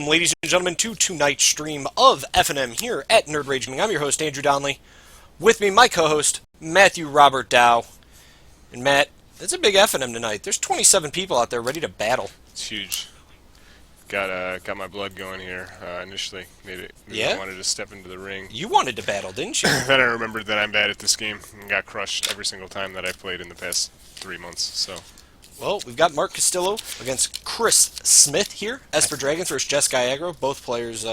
ladies and gentlemen, to tonight's stream of FNM here at Nerd Rage Gaming. I'm your host, Andrew Donnelly. With me, my co-host, Matthew Robert Dow. And Matt, it's a big FNM tonight. There's 27 people out there ready to battle. It's huge. Got my blood going here. Initially, maybe Yeah? I wanted to step into the ring. You wanted to battle, didn't you? Then I remembered that I'm bad at this game and got crushed every single time that I've played in the past 3 months. So. Well, we've got Marc Castillo against Chris Smith here. Esper Dragons versus Jeskai Aggro. Both players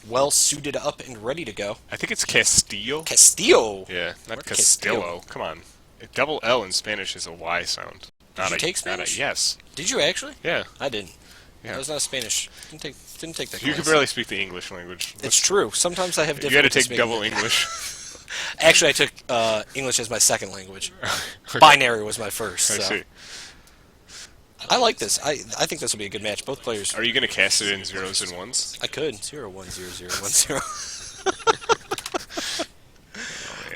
well suited up and ready to go. I think it's Castillo. Castillo! Yeah, not Marc Castillo. Castillo. Come on. A double L in Spanish is a Y sound. Did you take Spanish? Yes. Did you actually? Yeah. I didn't. Yeah. I was not Spanish. Didn't take that class. You can barely speak the English language. It's true. Sometimes I have difficulty. You had to take speaking double it. English. Actually, I took English as my second language. Okay. Binary was my first. I So. see. I like this. I think this will be a good match. Both players. Are you going to cast it in zeros and ones? I could 0 1 0 0 1 0.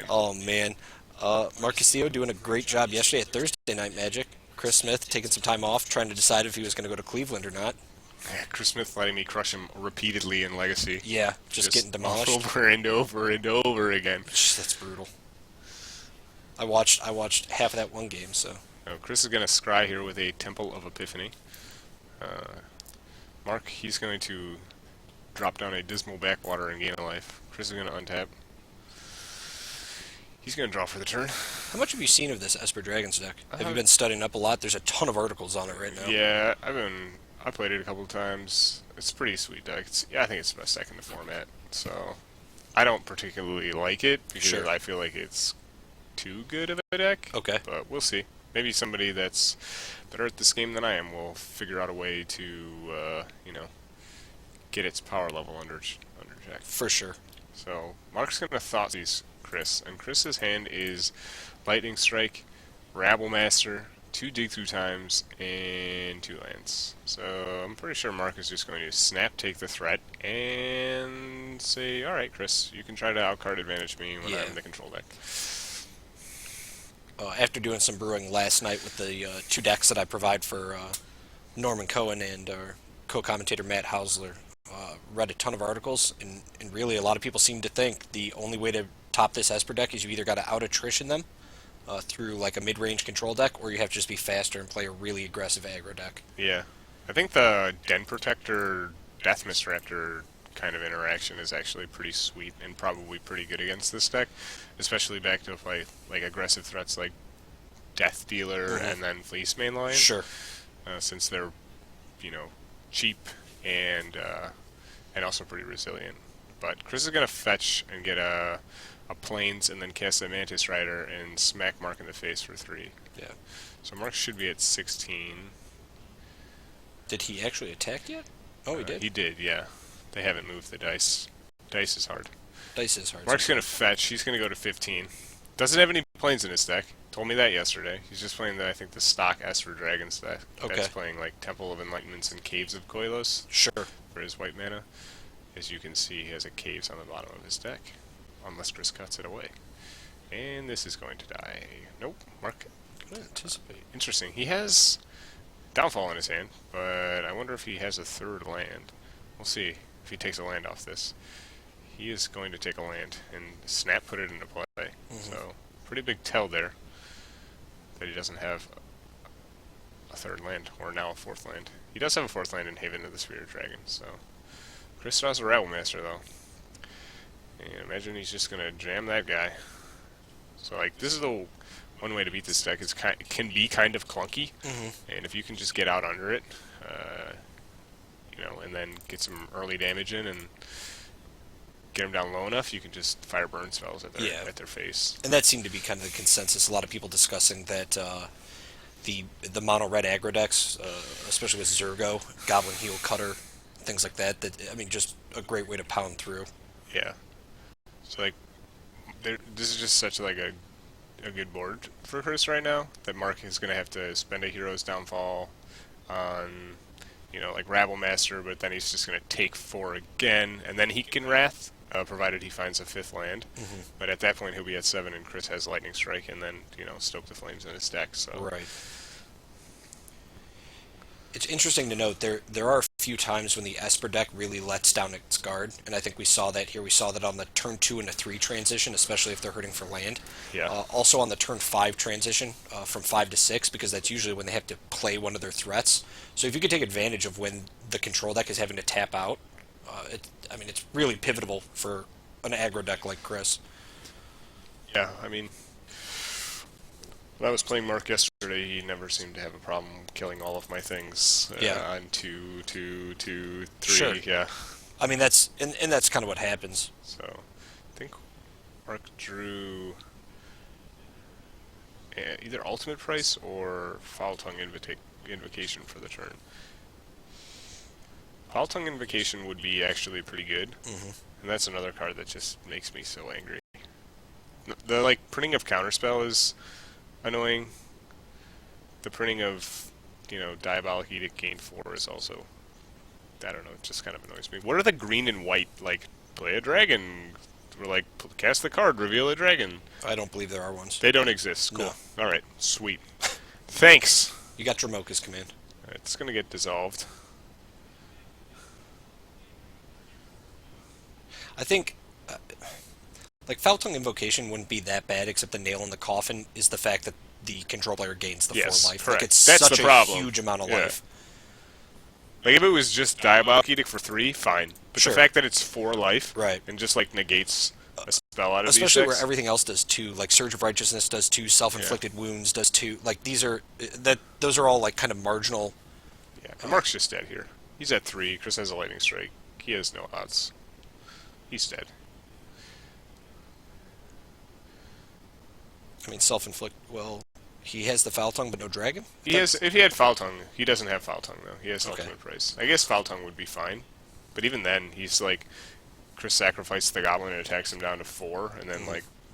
Oh, man. Oh man, Marc Castillo doing a great job yesterday at Thursday Night Magic. Chris Smith taking some time off, trying to decide if he was going to go to Cleveland or not. Yeah, Chris Smith letting me crush him repeatedly in Legacy. Yeah, just getting demolished over and over and over again. That's brutal. I watched half of that one game, so. Oh, Chris is going to scry here with a Temple of Epiphany. Mark, he's going to drop down a Dismal Backwater and gain a life. Chris is going to untap. He's going to draw for the turn. How much have you seen of this Esper Dragons deck? Have you been studying up a lot? There's a ton of articles on it right now. Yeah, I played it a couple of times. It's a pretty sweet deck. I think it's the best deck in the format. So, I don't particularly like it because I feel like it's too good of a deck. Okay. But we'll see. Maybe somebody that's better at this game than I am will figure out a way to, get its power level under check. For sure. So, Mark's going to Thoughtseize Chris, and Chris's hand is Lightning Strike, Rabble Master, 2 Dig Through Times, and 2 lands. So, I'm pretty sure Mark is just going to snap, take the threat, and say, alright Chris, you can try to outcard advantage me when I'm in the control deck. After doing some brewing last night with the 2 decks that I provide for Norman Cohen and our co-commentator Matt Hausler, read a ton of articles, and really a lot of people seem to think the only way to top this Esper deck is you either got to out-attrition them through like a mid-range control deck, or you have to just be faster and play a really aggressive aggro deck. Yeah. I think the Den Protector Death Misraptor kind of interaction is actually pretty sweet and probably pretty good against this deck, especially backed up by like aggressive threats like Death Dealer and then Fleece Mainline. Sure. Since they're, cheap and also pretty resilient. But Chris is gonna fetch and get a Plains and then cast a Mantis Rider and smack Mark in the face for 3. Yeah. So Mark should be at 16. Did he actually attack yet? Oh, he did. He did, yeah. They haven't moved the dice. Dice is hard. Dice is hard. Mark's going to fetch. He's going to go to 15. Doesn't have any planes in his deck. Told me that yesterday. He's just playing, I think, the stock Esper Dragons deck. Okay. That's playing, like, Temple of Enlightenments and Caves of Koilos. Sure. For his white mana. As you can see, he has a Caves on the bottom of his deck. Unless Chris cuts it away. And this is going to die. Nope. Mark. I anticipate. Interesting. He has Downfall in his hand, but I wonder if he has a 3rd land. We'll see if he takes a land off this. He is going to take a land and snap put it into play. So, pretty big tell there that he doesn't have a 3rd land, or now a 4th land. He does have a 4th land in Haven of the Spirit Dragon, so. Chris draws a Rabble Master, though. And imagine he's just going to jam that guy. So, like, this is the one way to beat this deck. It can be kind of clunky, and if you can just get out under it, and then get some early damage in and get them down low enough, you can just fire burn spells at their face. And that seemed to be kind of the consensus. A lot of people discussing that the mono red aggro decks, especially with Zergo, Goblin Heel Cutter, things like that. Just a great way to pound through. Yeah. So like, this is just such like a good board for Chris right now that Mark is going to have to spend a Hero's Downfall on, like Rabble Master, but then he's just going to take 4 again, and then he can Wrath, provided he finds a 5th land. But at that point, he'll be at 7, and Chris has Lightning Strike, and then, Stoke the Flames in his deck. So Right. It's interesting to note there are a few times when the Esper deck really lets down its guard, and I think we saw that here. We saw that on the turn 2 and a 3 transition, especially if they're hurting for land. Yeah. Also on the turn 5 transition, from 5 to 6, because that's usually when they have to play one of their threats. So if you could take advantage of when the control deck is having to tap out, I mean, it's really pivotal for an aggro deck like Chris. Yeah, I mean, when I was playing Marc yesterday, he never seemed to have a problem killing all of my things on 2, 2, 2, 3. Sure. Yeah. I mean, that's and that's kind of what happens. So, I think Marc drew either Ultimate Price or Foul Tongue Invocation for the turn. Foul Tongue Invocation would be actually pretty good, and that's another card that just makes me so angry. The printing of Counterspell is annoying. The printing of, Diabolic Edict gain 4 is also, I don't know, it just kind of annoys me. What are the green and white, play a dragon, or cast the card, reveal a dragon? I don't believe there are ones. They don't exist. Cool. No. Alright, sweet. Thanks! You got Dramoka's command. It's gonna get dissolved. I think, Foul Tongue Invocation wouldn't be that bad, except the nail in the coffin is the fact that the control player gains the 4 life. Correct. It's That's such the problem. a huge amount of life. If it was just Diabolic Edict for 3, fine. But Sure. the fact that it's 4 life, Right. and just, negates a spell out of these Especially decks. where everything else does too, like Surge of Righteousness does too, Self-Inflicted Wounds does too. Those are all kind of marginal. Yeah, and Marc's just dead here. He's at 3. Chris has a Lightning Strike. He has no odds. He's dead. I mean, well, he has the Foul Tongue but no dragon? If he had Foul Tongue, he doesn't have Foul Tongue though. He has Okay. Ultimate Price. I guess Foul Tongue would be fine, but even then, he's Chris sacrifices the Goblin and attacks him down to 4, and then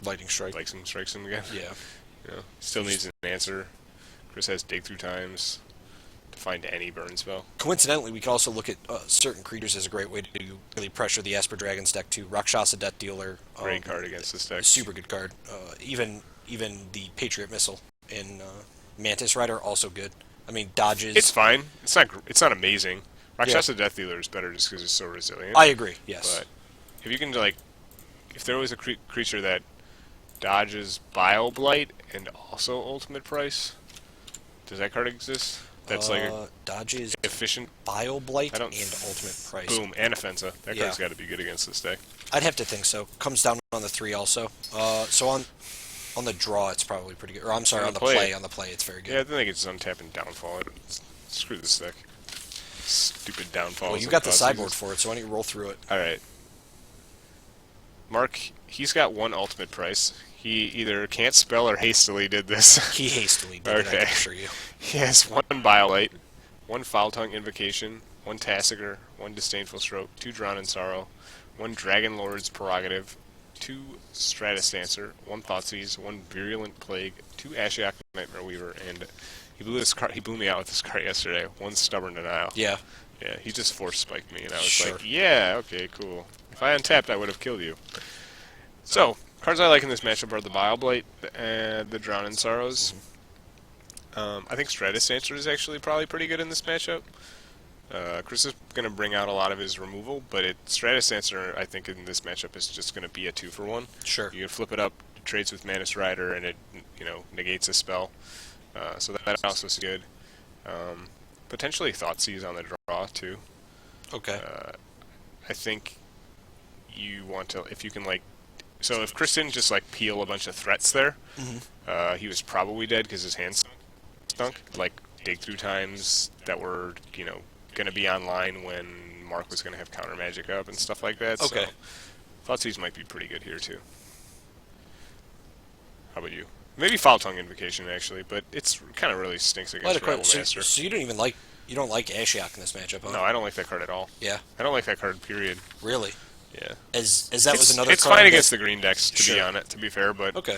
Lightning Strike. strikes him again. Yeah. Still needs an answer. Chris has Dig Through Times to find any burn spell. Coincidentally, we could also look at certain creatures as a great way to really pressure the Esper Dragon's deck too. Rakshasa Death Dealer. Great card against this deck. Super good card. Even the Patriot Missile in Mantis Rider, also good. I mean, dodges. It's fine. It's not amazing. Rakshasa Death Dealer is better just because it's so resilient. I agree. Yes. But if you can if there was a creature that dodges Bile Blight and also Ultimate Price, does that card exist? That's dodges efficient. Bile Blight and Ultimate Price. Boom, and Offensa. That card's got to be good against this deck. I'd have to think so. Comes down on the 3 also. So on the draw, it's probably pretty good. Or I'm sorry, on the play. On the play, it's very good. Yeah, I think it's untap and downfall. Screw this deck. Stupid downfall. Well, you got the sideboard for it, so why don't you roll through it? All right. Marc, he's got 1 Ultimate Price. He either can't spell or hastily did this. He hastily did it, I can assure you. He has 1 Biolite, 1 Foul Tongue Invocation, 1 Tassiger, 1 Disdainful Stroke, 2 Drown in Sorrow, 1 Dragon Lord's Prerogative, 2 Stratus Dancer, 1 Thoughtseize, 1 Virulent Plague, 2 Ashiok Nightmare Weaver, and he blew me out with this card yesterday. 1 Stubborn Denial. Yeah. Yeah, he just force spiked me, and I was Sure. yeah, okay, cool. If I untapped, I would have killed you. So, cards I like in this matchup are the Bile Blight and the Drown in Sorrows. I think Stratus Dancer is actually probably pretty good in this matchup. Chris is going to bring out a lot of his removal, but Stratus Dancer, I think, in this matchup is just going to be a 2-for-1. Sure. You can flip it up, it trades with Mantis Rider, and it negates a spell. So that also is good. Potentially Thoughtseize on the draw, too. Okay. I think you want to, if you can, so if Chris didn't just, peel a bunch of threats there, he was probably dead because his hand stunk. Dig Through Times that were, going to be online when Marc was going to have Counter Magic up and stuff like that. Okay. So Thoughtseize might be pretty good here, too. How about you? Maybe Foul Tongue Invocation, actually, but it's kind of really stinks against Rebel Master. So you don't like Ashiok in this matchup, huh? No, I don't like that card at all. Yeah. I don't like that card, period. Really? Yeah. As that was another it's card fine against the green decks, to Sure. be on it, to be fair, but Okay.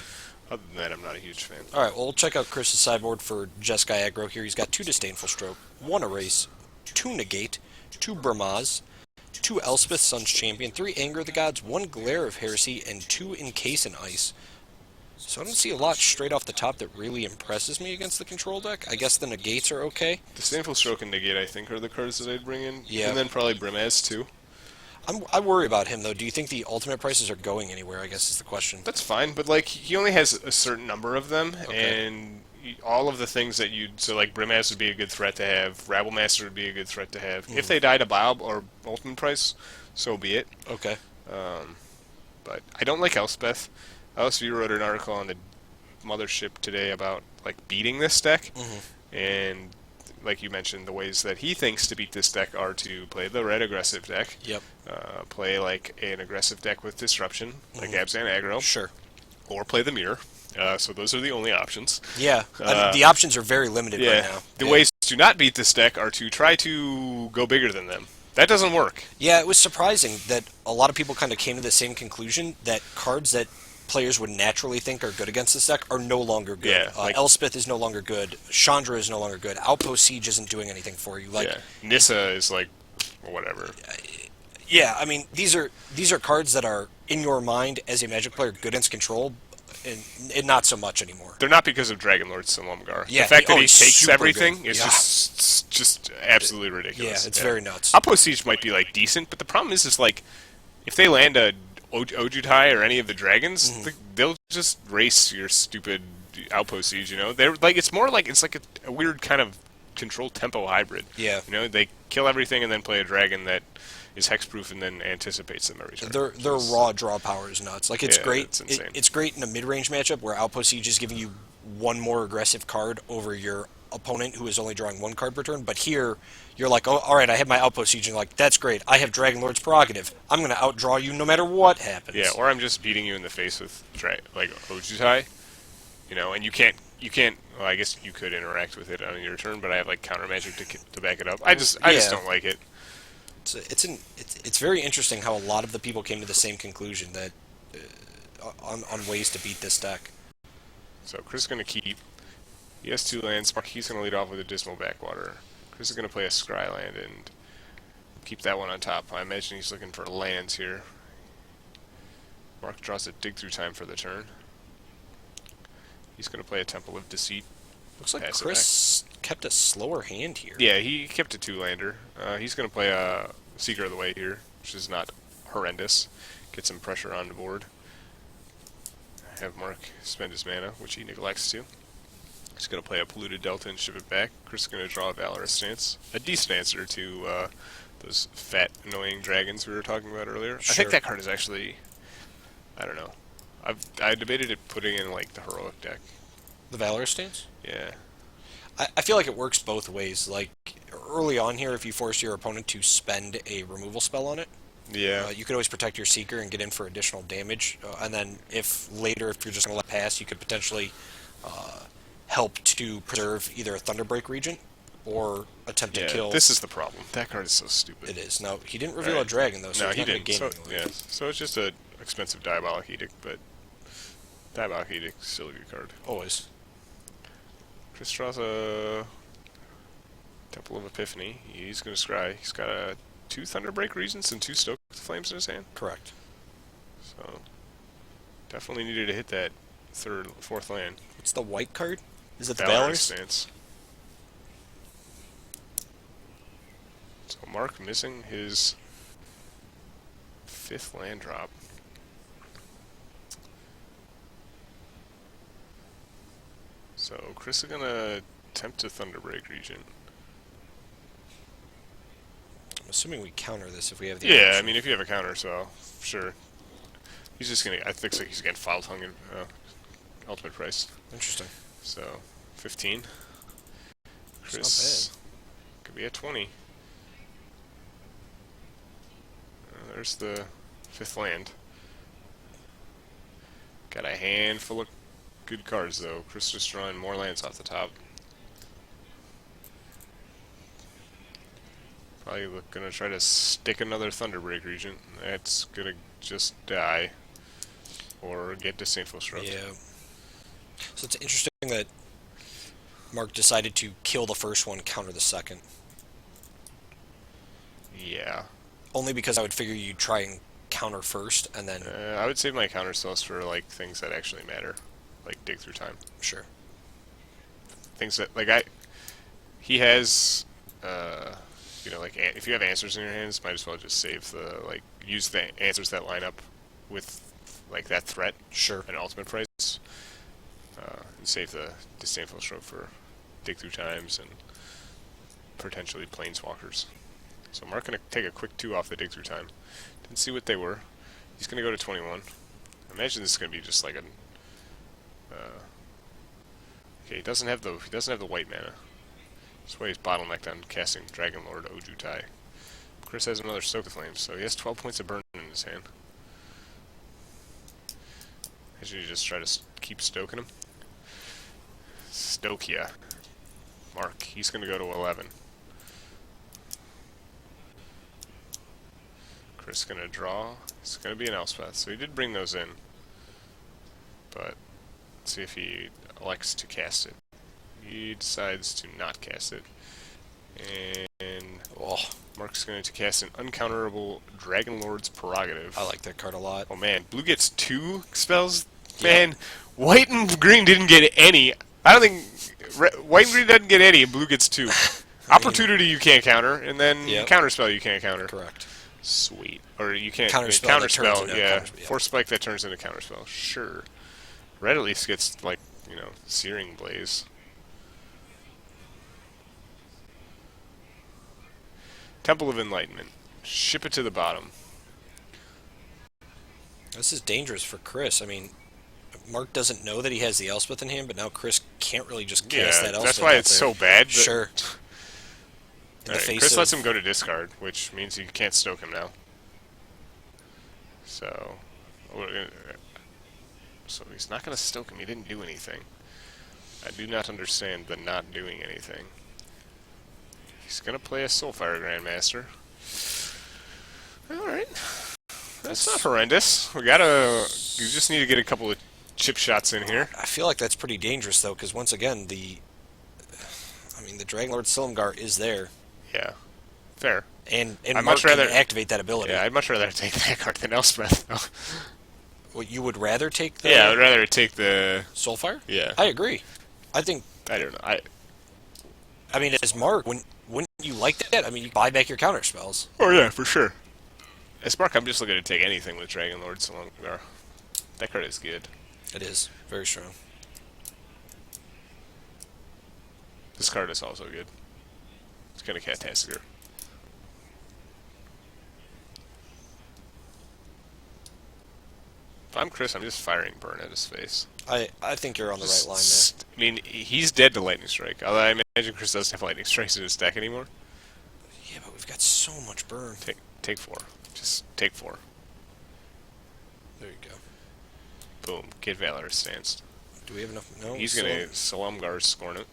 other than that, I'm not a huge fan. All right, well, we'll check out Chris's sideboard for Jeskai Aggro here. He's got 2 Disdainful Stroke, 1 Erase, 2 Negate, 2 Burmaz, 2 Elspeth, Sun's Champion, 3 Anger of the Gods, 1 Glare of Heresy, and 2 Encase in Ice. So I don't see a lot straight off the top that really impresses me against the control deck. I guess the negates are okay. The Stameful Stroke and Negate, I think, are the cards that I'd bring in. Yeah. And then probably Brimaz, too. I worry about him, though. Do you think the ultimate prices are going anywhere, I guess is the question. That's fine, but like he only has a certain number of them, Okay. and all of the things that you'd so like Brimaz would be a good threat to have, Rabble Master would be a good threat to have. If they die to Bob or Ultimate Price, so be it. Okay. But I don't like Elspeth. LSV wrote an article on the mothership today about like beating this deck, and like you mentioned, the ways that he thinks to beat this deck are to play the red aggressive deck, Yep. play like an aggressive deck with disruption, like Abzan Aggro, Sure. or play the mirror. So those are the only options. Yeah. I mean, the options are very limited Yeah, right now. the Yeah. ways to not beat this deck are to try to go bigger than them. That doesn't work. Yeah, it was surprising that a lot of people kind of came to the same conclusion that cards that players would naturally think are good against this deck are no longer good. Yeah, like- Elspeth is no longer good. Chandra is no longer good. Outpost Siege isn't doing anything for you. Like, Yeah, Nissa is like whatever. yeah, I mean, these are cards that are in your mind as a Magic player good against control, and not so much anymore. They're not because of Dragonlord Silumgar. Yeah, the fact that he he's takes super everything good. is Yeah. just absolutely Yeah, ridiculous. it's very nuts. Outpost Siege might be like decent, but the problem is like if they land a Ojutai or any of the dragons, they'll just race your stupid Outpost Siege. You know, they're like it's more like it's like a weird kind of control tempo hybrid. Yeah. You know, they kill everything and then play a dragon that is hexproof and then anticipates them every turn. Their raw draw power is nuts. Like it's Yeah, great. it's insane. It's great in a mid range matchup where Outpost Siege is giving you one more aggressive card over your opponent who is only drawing one card per turn. But here, you're like, oh, all right, I have my Outpost Siege, and you're like, that's great. I have Dragon Lord's Prerogative. I'm going to outdraw you no matter what happens. Yeah, or I'm just beating you in the face with like Ojutai, you know, and you can't. Well, I guess you could interact with it on your turn, but I have like counter magic to back it up. I just Yeah. don't like it. It's very interesting how a lot of the people came to the same conclusion that on ways to beat this deck. So Chris is going to keep. He has 2 lands. Mark, he's going to lead off with a Dismal Backwater. Chris is going to play a Scryland and keep that one on top. I imagine he's looking for lands here. Mark draws a Dig Through Time for the turn. He's going to play a Temple of Deceit. Looks like Pass it Chris kept a slower hand here. Yeah, he kept a 2-lander. He's going to play a Seeker of the Way here, which is not horrendous. Get some pressure on the board. Have Mark spend his mana, which he neglects to. He's going to play a Polluted Delta and ship it back. Chris is going to draw a Valorous Stance. A decent answer to those fat, annoying dragons we were talking about earlier. Sure. I think that card is actually... I don't know. I debated it putting in, like, the Heroic deck. The Valor stance? Yeah. I feel like it works both ways. Like, early on here, if you force your opponent to spend a removal spell on it, Yeah. you could always protect your Seeker and get in for additional damage. And then if you're just going to let pass, you could potentially help to preserve either a Thunderbreak Regent or attempt to kill. This is the problem. That card is so stupid. It is. Now, he didn't reveal Right. a dragon, though, so No, he's he not going to didn't. gain So, anything. yeah. So it's just a expensive Diabolic Edict, but Diabolic Edict is still a good card. Always. Chris draws a Temple of Epiphany. He's going to scry. He's got 2 Thunderbreak Regents and 2 Stoke Flames in his hand. Correct. So definitely needed to hit that 4th land. What's the white card? Is it the Valorous Valorous? Stance. So Mark missing his 5th land drop. So Chris is gonna attempt to Thunderbreak Regent. I'm assuming we counter this if we have the Yeah, option. I mean if you have a counter, so sure. He's just gonna. I think like he's getting Foul Tongue and Ultimate Price. Interesting. So 15. It's Chris could be at 20. There's the 5th land. Got a handful of good cards though. Chris just drawing more lands off the top. Probably gonna try to stick another Thunderbreak Regent. That's gonna just die. Or get Disdainful Shrub. Yeah. So it's interesting that Mark decided to kill the first one, counter the second. Yeah. Only because I would figure you'd try and counter first, and then... I would save my counter spells for like things that actually matter. like dig through time. Sure. Things that like he has like if you have answers in your hands, might as well just save the use the answers that line up with like that threat Sure. and ultimate price, and save the disdainful stroke for dig through times and potentially planeswalkers. So Mark gonna take a quick 2 off the dig through time. Didn't see what they were. He's gonna go to 21. I imagine this is gonna be just like a. Okay, he doesn't have the white mana. That's why he's bottlenecked on casting Dragon Lord Ojutai. Chris has another Stoke the Flames, so he has 12 points of burn in his hand. I should just try to keep stoking him. Stokia. Mark, he's going to go to 11. Chris is going to draw. It's going to be an Elspeth, so he did bring those in. But let's see if he elects to cast it. He decides to not cast it. And Mark's going to cast an uncounterable Dragon Lord's Prerogative. I like that card a lot. Oh man, blue gets 2 spells? Man, yep. White and green didn't get any. I don't think... white and green doesn't get any, and blue gets 2. Opportunity you can't counter, and then counterspell you can't counter. Correct. Sweet. Or you can't... Counterspell, yeah. Force Spike that turns into counterspell. Sure. Red at least gets, like, Searing Blaze. Temple of Enlightenment. Ship it to the bottom. This is dangerous for Chris. I mean, Mark doesn't know that he has the Elspeth in hand, but now Chris can't really just cast that Elspeth. That's why it's so bad. Sure. Right, Chris lets him go to discard, which means you can't stoke him now. So he's not going to stoke him. He didn't do anything. I do not understand the not doing anything. He's going to play a Soulfire Grandmaster. Alright. That's not horrendous. You just need to get a couple of chip shots in here. I feel like that's pretty dangerous, though, because once again, the Dragonlord Silumgar is there. Yeah. Fair. And Mark can activate that ability. Yeah, I'd much rather take that card than Elspeth, though. Well, you would rather take the... Yeah, I would rather take the... Soulfire? Yeah. I agree. I don't know. I mean, as Mark, wouldn't you like that? I mean, you buy back your counter spells. Oh, yeah, for sure. As Mark, I'm just looking to take anything with Dragon Lord Silumgar. That card is good. It is. Very strong. This card is also good. It's kind of Catasticor. If I'm Chris, I'm just firing Burn at his face. I think you're on the right line there. I mean, he's dead to Lightning Strike. Although I imagine Chris doesn't have Lightning Strikes in his deck anymore. Yeah, but we've got so much burn. Take 4. Just take 4. There you go. Boom. Get Valorous Stance. Do we have enough? No. He's going to Silumgar Scorn it.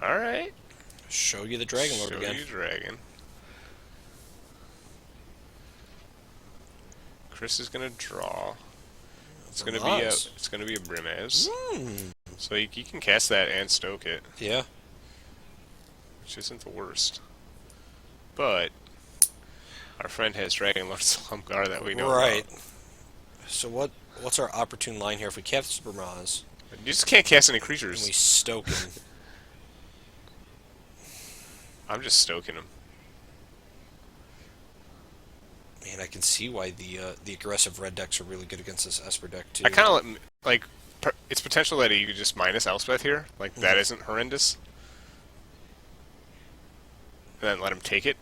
Alright. Show you the Dragon Lord again. Show you Dragon. Chris is gonna draw. It's gonna be a Brimaz. So he can cast that and stoke it. Yeah. Which isn't the worst. But our friend has Dragon Lord Silumgar that we know Right. about. So what's our opportune line here? If we cast Brimaz, you just can't cast any creatures. and we stoke him. I'm just stoking him. Man, I can see why the aggressive red decks are really good against this Esper deck too. I kind of like it's potential that you could just minus Elspeth here. Like that isn't horrendous. And then let him take it.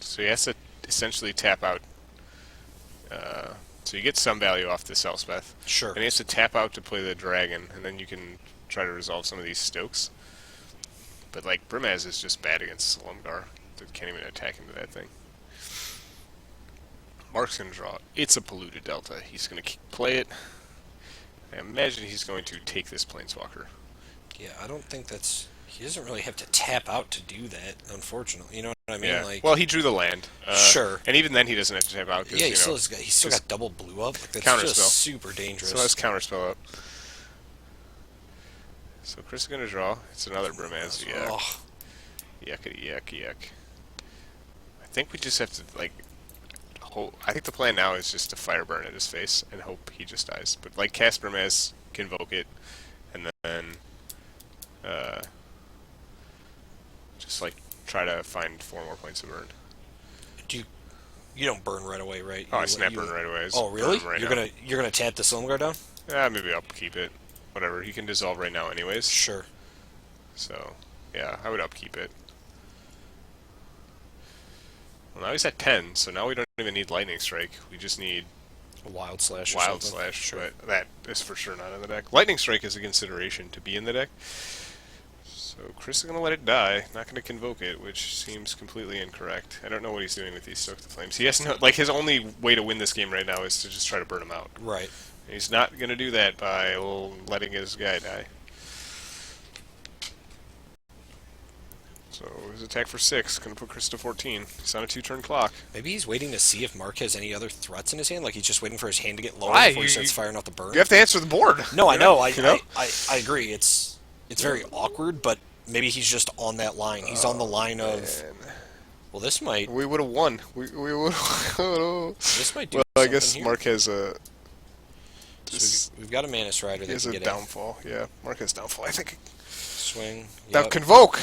So he has to essentially tap out. So you get some value off this Elspeth. Sure. And he has to tap out to play the dragon, and then you can try to resolve some of these stokes. But like Brimaz is just bad against Silumgar. That can't even attack into that thing. Mark's going to draw. It's a polluted Delta. He's going to play it. I imagine he's going to take this Planeswalker. Yeah, I don't think that's... He doesn't really have to tap out to do that, unfortunately. You know what I mean? Yeah. Like, well, he drew the land. Sure. And even then he doesn't have to tap out. Yeah, he's still got double blue up. Like, that's counterspell. just super dangerous. So let's counterspell up. So Chris is going to draw. It's another Brimaz. Yeah. Oh. Yuckity yuck yuck. I think we just have to, like... I think the plan now is just to fire burn at his face and hope he just dies. But like cast Brimaz convoke it, and then uh, just like try to find 4 more points to burn. Do you don't burn right away, right? Oh, I snap burn right away. Oh, really? Right You're gonna tap the Silumgar down? Yeah, maybe I'll keep it. Whatever. He can dissolve right now, anyways. Sure. So, yeah, I would upkeep it. Well, now he's at 10, so now we don't even need Lightning Strike. We just need A Wild Slash. Or Wild something. Slash, Sure. but that is for sure not in the deck. Lightning Strike is a consideration to be in the deck. So Chris is going to let it die, not going to convoke it, which seems completely incorrect. I don't know what he's doing with these Soak the Flames. He has no, like, his only way to win this game right now is to just try to burn him out. Right. He's not going to do that by letting his guy die. So his attack for 6, going to put Chris to 14. He's on a 2-turn clock. Maybe he's waiting to see if Marc has any other threats in his hand. Like he's just waiting for his hand to get lower Why? before he starts firing off the burn. You have to answer the board. No, I know. You know? I agree. It's very awkward, but maybe he's just on that line. He's on the line of. Man. Well, this might. We would have won. We would. This might do. Well, I something guess here. Marc has a. So we've got a Mana Strider He that has can a get downfall. Yeah, Marc has downfall. I think. Swing. Now Yep. convoke.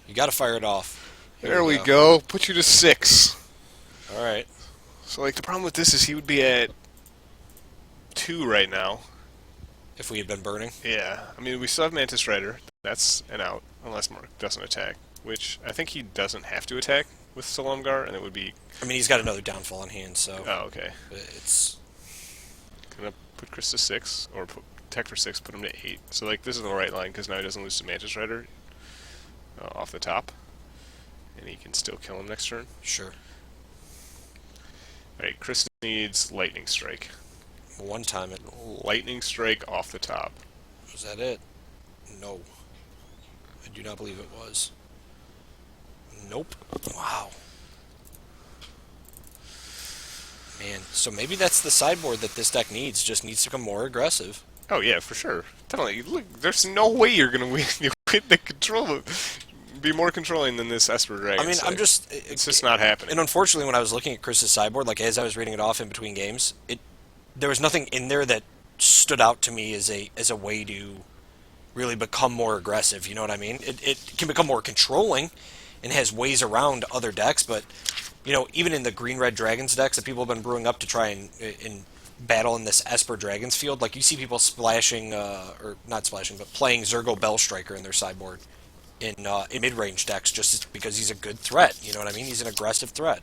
You got to fire it off. Here There we go. Put you to 6. All right. So like the problem with this is he would be at 2 right now. If we had been burning. Yeah, I mean we still have Mantis Rider. That's an out unless Marc doesn't attack, which I think he doesn't have to attack with Silumgar, and it would be. I mean, he's got another downfall in hand, so. Oh, okay. It's. Gonna put Chris to 6 or attack for 6, put him to 8. So like this is the right line because now he doesn't lose to Mantis Rider off the top, and he can still kill him next turn. Sure. All right, Chris needs Lightning Strike. One time it. Lightning Strike off the top. Was that it? No. I do not believe it was. Nope. Wow. Man, so maybe that's the sideboard that this deck needs. Just needs to become more aggressive. Oh yeah, for sure. Definitely. Look, there's no way you're gonna win. You win the control. Be more controlling than this Esper Dragon. I mean, I'm just. It's just not happening. And unfortunately, when I was looking at Chris's sideboard, like as I was reading it off in between games, there was nothing in there that stood out to me as a way to really become more aggressive. You know what I mean? It can become more controlling and has ways around other decks, but you know, even in the green-red Dragons decks that people have been brewing up to try and battle in this Esper Dragons field, like you see people splashing, or not splashing, but playing Zergo Bellstriker in their sideboard in mid-range decks just because he's a good threat. You know what I mean? He's an aggressive threat.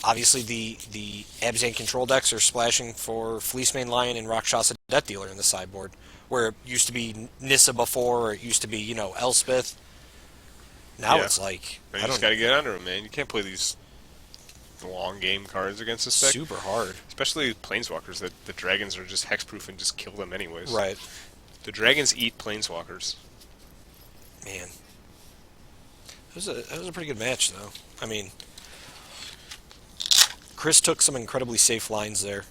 Obviously, the Abzan control decks are splashing for Fleecemane Lion and Rakshasa Death Dealer in the sideboard, where it used to be Nissa before, or it used to be, you know, Elspeth. Now Yeah. it's like, You just gotta get under him, man. You can't play these long game cards against this deck. super hard. Especially Planeswalkers, that the dragons are just hexproof and just kill them anyways. Right. The dragons eat Planeswalkers. Man. That was a pretty good match, though. I mean, Chris took some incredibly safe lines there.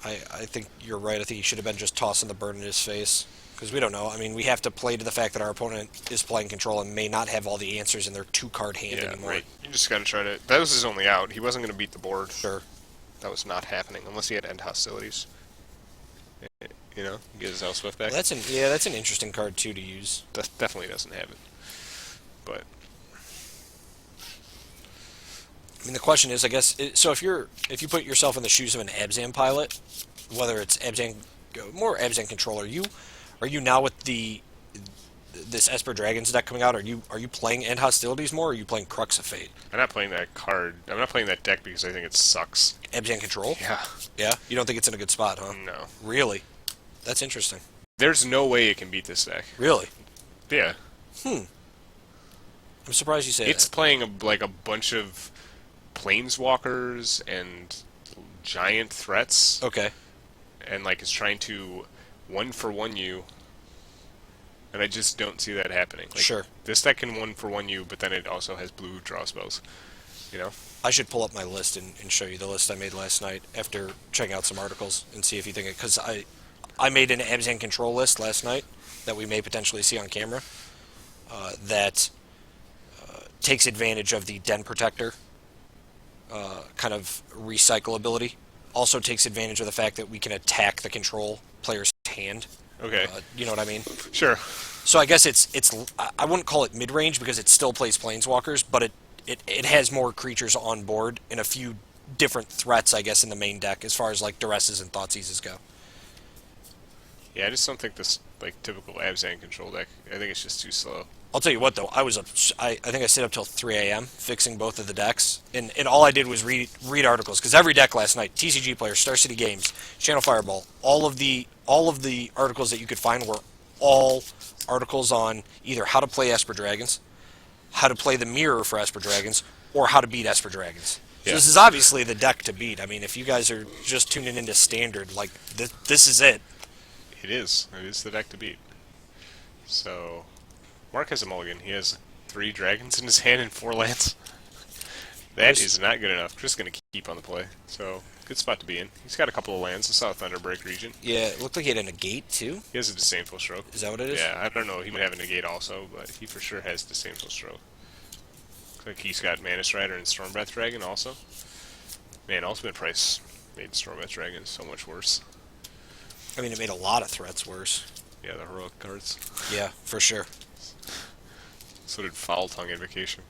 I think you're right. I think he should have been just tossing the bird in his face. Because we don't know. I mean, we have to play to the fact that our opponent is playing control and may not have all the answers in their 2-card hand Yeah, anymore. right. You just gotta try to. That was his only out. He wasn't gonna beat the board. Sure. That was not happening unless he had end hostilities. You know, get his Elspeth back. Well, that's an interesting card too to use. That definitely doesn't have it. But I mean, the question is, I guess, so if you put yourself in the shoes of an Abzan pilot, whether it's more Abzan control, are you now with this Esper Dragons deck coming out? Are you playing End Hostilities more, or are you playing Crux of Fate? I'm not playing that card. I'm not playing that deck because I think it sucks. Abzan control? Yeah. Yeah. You don't think it's in a good spot, huh? No. Really? That's interesting. There's no way it can beat this deck. Really? Yeah. I'm surprised you say It's that. playing a bunch of planeswalkers and giant threats, Okay. and like it's trying to 1-for-1 you, and I just don't see that happening. Like, Sure. This deck can 1-for-1 you, but then it also has blue draw spells. You know? I should pull up my list and show you the list I made last night after checking out some articles and see if you think it, because I made an Abzan control list last night that we may potentially see on camera that takes advantage of the Den Protector kind of recyclability. Also takes advantage of the fact that we can attack the control player's hand. Okay. You know what I mean? Sure. So I guess I wouldn't call it mid-range because it still plays planeswalkers, but it has more creatures on board and a few different threats, I guess, in the main deck as far as like Duresses and Thoughtseizes go. Yeah, I just don't think this like typical Abzan control deck. I think it's just too slow. I'll tell you what, though, I was up. I think I stayed up till 3 a.m. fixing both of the decks, and all I did was read articles because every deck last night, TCG Player, Star City Games, Channel Fireball, all of the articles that you could find were all articles on either how to play Esper Dragons, how to play the mirror for Esper Dragons, or how to beat Esper Dragons. So Yeah. this is obviously the deck to beat. I mean, if you guys are just tuning into Standard, like this is it. It is. It is the deck to beat. So, Mark has a mulligan. He has 3 dragons in his hand and 4 lands. That is not good enough. Chris is going to keep on the play. So, good spot to be in. He's got a couple of lands. I saw Thunderbreak region. Yeah, it looked like he had a negate too. He has a Disdainful Stroke. Is that what it is? Yeah, I don't know. He might have a negate also, but he for sure has Disdainful Stroke. Looks like he's got Mana Strider and Stormbreath Dragon also. Man, Ultimate Price made Stormbreath Dragon so much worse. I mean, it made a lot of threats worse. Yeah, the heroic cards. Yeah, for sure. So did Foul Tongue Invocation.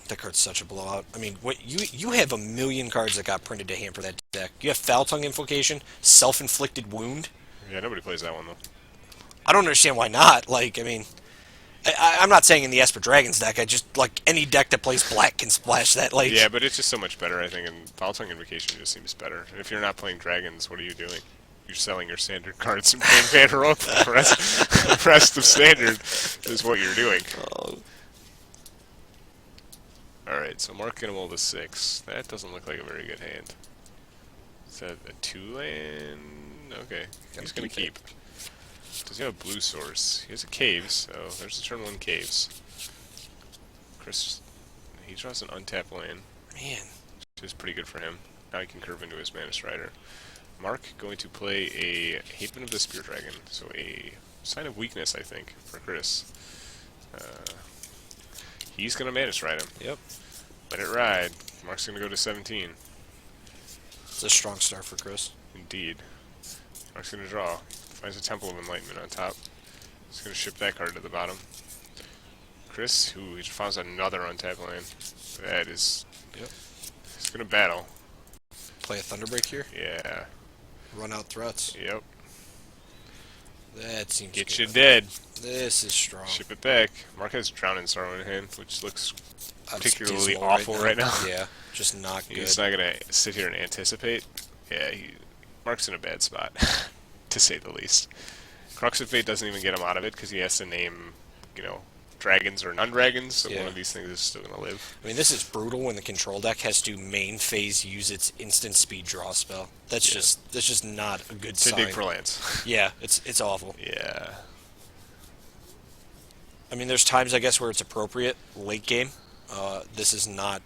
That card's such a blowout. I mean, what you have a million cards that got printed to hand for that deck. You have Foul Tongue Invocation, Self-Inflicted Wound. Yeah, nobody plays that one though. I don't understand why not. Like, I mean, I'm not saying in the Esper Dragons deck. I just like any deck that plays black can splash that. Like, Yeah, but it's just so much better, I think, and Foul Tongue Invocation just seems better. And if you're not playing dragons, what are you doing? You're selling your standard cards and playing Van Heroic. The rest of standard is what you're doing. Alright, so Mark can roll the 6. That doesn't look like a very good hand. Is that a 2-land? Okay, he's going to keep. Does he have a blue source? He has a Caves, so there's the turn 1 Caves. Chris, he draws an untapped land, man, which is pretty good for him. Now he can curve into his Mana Strider. Mark going to play a Haven of the Spear Dragon, so a sign of weakness, I think, for Chris. He's going to Mana Stride him. Yep. Let it ride. Mark's going to go to 17. It's a strong start for Chris. Indeed. Mark's going to draw. Finds a Temple of Enlightenment on top. He's going to ship that card to the bottom. Chris, ooh, he finds another untapped land. That is... Yep. He's going to battle. Play a Thunderbreak here. Yeah. Run out threats. Yep. That seems Get good. you dead. This is strong. Ship it back. Mark has Drowning Sorrow in hand, which looks That's particularly dismal awful right now. Yeah, just not good. He's not going to sit here and anticipate. Yeah, Mark's in a bad spot, to say the least. Crux of Fate doesn't even get him out of it because he has to name, dragons or non-dragons, so one of these things is still going to live. I mean, this is brutal when the control deck has to main phase use its instant speed draw spell. That's just not a good sign. To dig for lands. Yeah, it's awful. Yeah. I mean, there's times, I guess, where it's appropriate late game. This is not...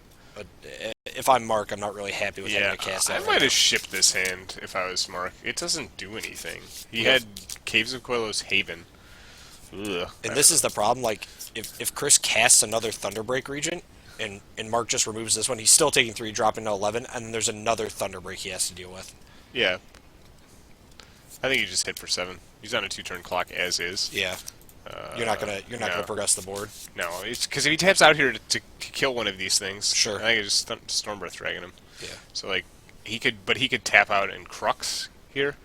if I'm Mark, I'm not really happy with having to cast that. I might have shipped this hand if I was Mark. It doesn't do anything. He had Caves of Quellos Haven. Ugh, and this is the problem. Like, if Chris casts another Thunderbreak Regent, and Mark just removes this one, he's still taking 3, dropping to 11, and then there's another Thunderbreak he has to deal with. Yeah. I think he just hit for 7. He's on a 2-turn clock as is. Yeah. You're not gonna progress the board. No, it's because if he taps out here to kill one of these things, sure. I think it's just Stormbreath Dragon him. Yeah. So like he could tap out and Crux here,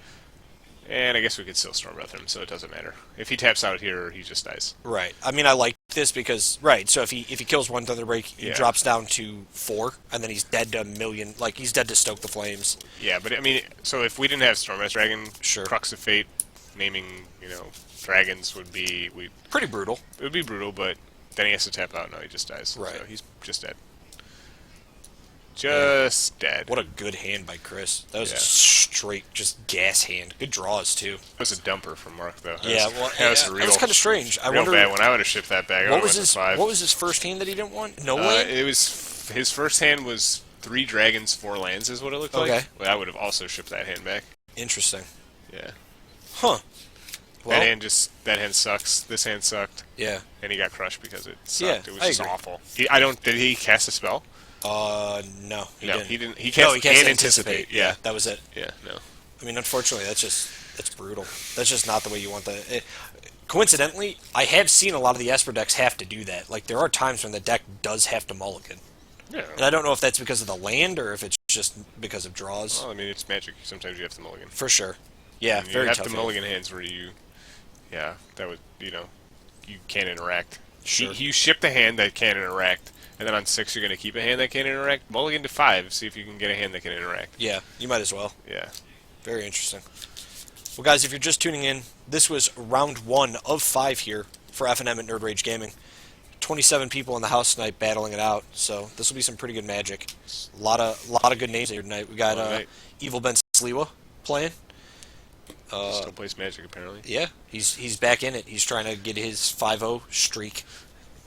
and I guess we could still Stormbreath him, so it doesn't matter. If he taps out here, he just dies. Right. I mean, I like this because so if he kills one Thunderbreak, he drops down to 4, and then he's dead to a million. Like he's dead to Stoke the Flames. Yeah, but I mean, so if we didn't have Stormbreath Dragon, Crux of Fate, naming dragons would be pretty brutal. It would be brutal, but then he has to tap out. No, he just dies. Right. So he's just dead. Just dead. What a good hand by Chris. That was a straight, just gas hand. Good draws too. That was a dumper from Mark, though. That was kind of strange. I wonder. Bad when I would have shipped that back. What was his first hand that he didn't want? No land. It was his first hand was 3 dragons, 4 lands, is what it looked like. But I would have also shipped that hand back. Interesting. Yeah. Huh. Well, that hand sucks. This hand sucked. Yeah. And he got crushed because it sucked. Yeah, it was just awful. Did he cast a spell? No. He didn't. He cast Anticipate. Yeah. That was it. Yeah, no. I mean, unfortunately, that's just That's brutal. That's just not the way you want the. Coincidentally, I have seen a lot of the Esper decks have to do that. Like there are times when the deck does have to mulligan, Yeah. and I don't know if that's because of the land or if it's just because of draws. Well, I mean, it's Magic. Sometimes you have to mulligan. For sure. Yeah, And you very have tough. to mulligan hands where you, yeah, that would, you can't interact. Sure. You ship the hand that can't interact, and then on 6 you're going to keep a hand that can't interact. Mulligan to 5, see if you can get a hand that can interact. Yeah, you might as well. Yeah. Very interesting. Well, guys, if you're just tuning in, this was round 1 of 5 here for FNM at Nerd Rage Gaming. 27 people in the house tonight battling it out, so this will be some pretty good Magic. A lot of good names here tonight. We got Evil Ben Sliwa playing. Still plays Magic, apparently. Yeah, he's back in it. He's trying to get his 5-0 streak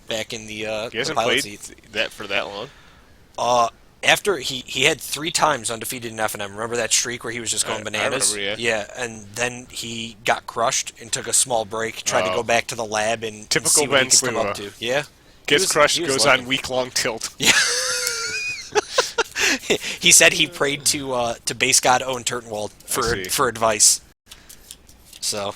back in the He hasn't pilot played seat. that for that long. After he had 3 times undefeated in FNM. Remember that streak where he was just going bananas? I remember, yeah, and then he got crushed and took a small break. Tried to go back to the lab and Typical see what Ben he could come up Sliwa. to. Yeah, Gets crushed, he was goes lucky. on week-long tilt. Yeah. He said he prayed to base god Owen Turtenwald for advice. So,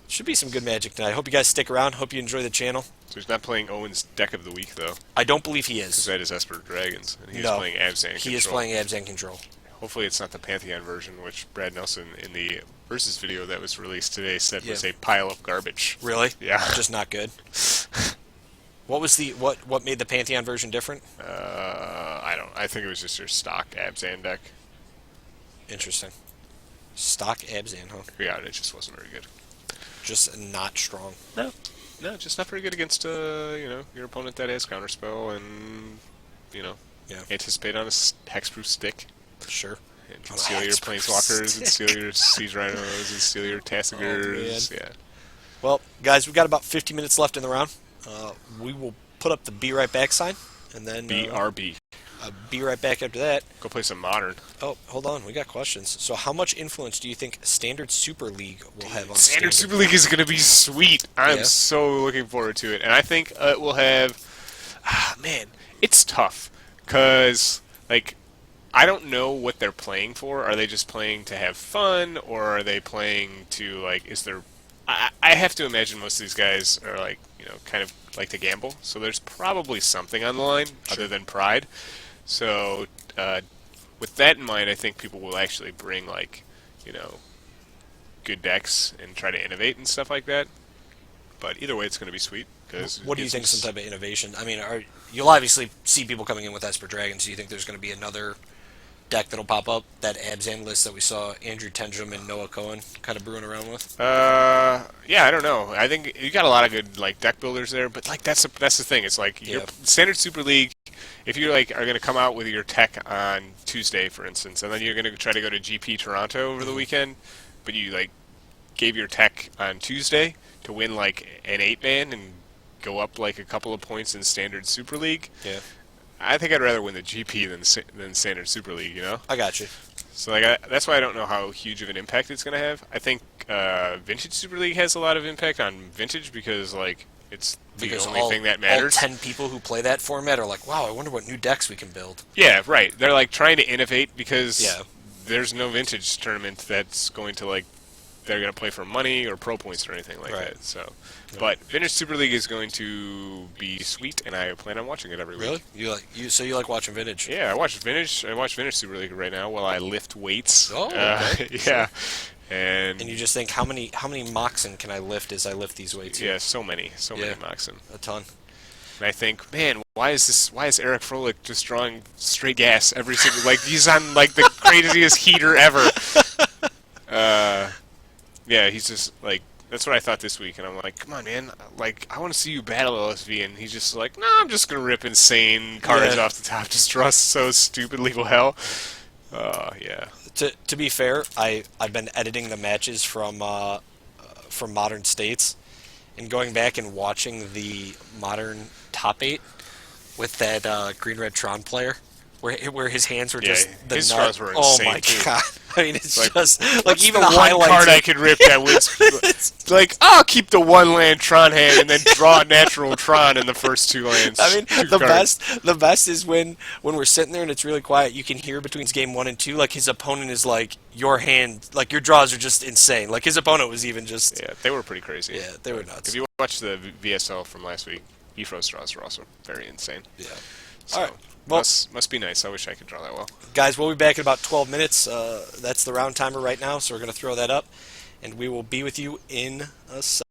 should be some good Magic tonight. I hope you guys stick around. Hope you enjoy the channel. So he's not playing Owen's deck of the week, though. I don't believe he Because is. that is Esper Dragons, and he's No, playing Abzan he is playing Abzan Control. Hopefully it's not the Pantheon version, which Brad Nelson in the Versus video that was released today said was a pile of garbage. Really? Yeah. Just not good. What was the what made the Pantheon version different? I think it was just your stock Abzan deck. Interesting. Stock Abzan, huh? Yeah, it just wasn't very good. Just not strong. No, just not very good against your opponent that has counterspell and anticipate on a hexproof stick. Sure. And can steal your planeswalkers, and steal your siege rhinos, and steal your tassigers. Yeah. Well, guys, we've got about 50 minutes left in the round. We will put up the be right back sign, and then BRB. Be right back after that. Go play some Modern. Oh, hold on, we got questions. So, how much influence do you think Standard Super League will have on Standard Super League is going to be sweet. I'm Yeah. so looking forward to it, and I think it will have. Man, it's tough because I don't know what they're playing for. Are they just playing to have fun, or are they playing to is there? I have to imagine most of these guys are kind of like to gamble. So there's probably something on the line other than pride. So with that in mind, I think people will actually bring good decks and try to innovate and stuff like that. But either way, it's going to be sweet. What do you think? Some type of innovation? I mean, you'll obviously see people coming in with Esper Dragons. Do you think there's going to be another deck that'll pop up? That Abzan list that we saw Andrew Tenjum and Noah Cohen kind of brewing around with. Yeah, I don't know. I think you got a lot of good deck builders there, but that's the thing. It's your Standard Super League. If you are going to come out with your tech on Tuesday, for instance, and then you're going to try to go to GP Toronto over the weekend, but you gave your tech on Tuesday to win an 8-man and go up a couple of points in Standard Super League. Yeah. I think I'd rather win the GP than Standard Super League, I got you. So that's why I don't know how huge of an impact it's going to have. I think Vintage Super League has a lot of impact on Vintage because it's the only thing that matters. All 10 people who play that format are like, wow, I wonder what new decks we can build. Yeah, right. They're trying to innovate because Yeah. there's no Vintage tournament that's going to they're going to play for money or pro points or anything like Right. that. So, but Vintage Super League is going to be sweet, and I plan on watching it every week. Really? So you like watching Vintage? Yeah, I watch Vintage Super League right now while I lift weights. Oh, okay. Yeah. And you just think, how many Moxen can I lift as I lift these weights? Yeah, so many Moxen. A ton. And I think, man, why is Eric Froelich just drawing straight gas every single he's on the craziest heater ever. Yeah, he's just that's what I thought this week, and I'm like, come on, man, I want to see you battle LSV, and he's just like, no, I'm just gonna rip insane cards off the top, just draw so stupidly well. Yeah. To be fair, I've been editing the matches from Modern States, and going back and watching the Modern top 8 with that Green Red Tron player. where his hands were Yeah, just the his nut. draws were Oh insane, my too. god! I mean, it's Like, just like what's even the the one highlights. card I could rip that wins? Like, I'll keep the one land Tron hand and then draw a natural Tron in the first 2 lands. I mean, Two the cards. best is when we're sitting there and it's really quiet. You can hear between game 1 and 2, like his opponent is like, your hand, like your draws are just insane. Like his opponent was even just, Yeah, they were pretty crazy. yeah, they were nuts. If you watch the VSL from last week, Bifrost draws were also very insane. Yeah. So, All right. Well, must be nice. I wish I could draw that well. guys, we'll be back in about 12 minutes. That's the round timer right now, so we're going to throw that up, and we will be with you in a second.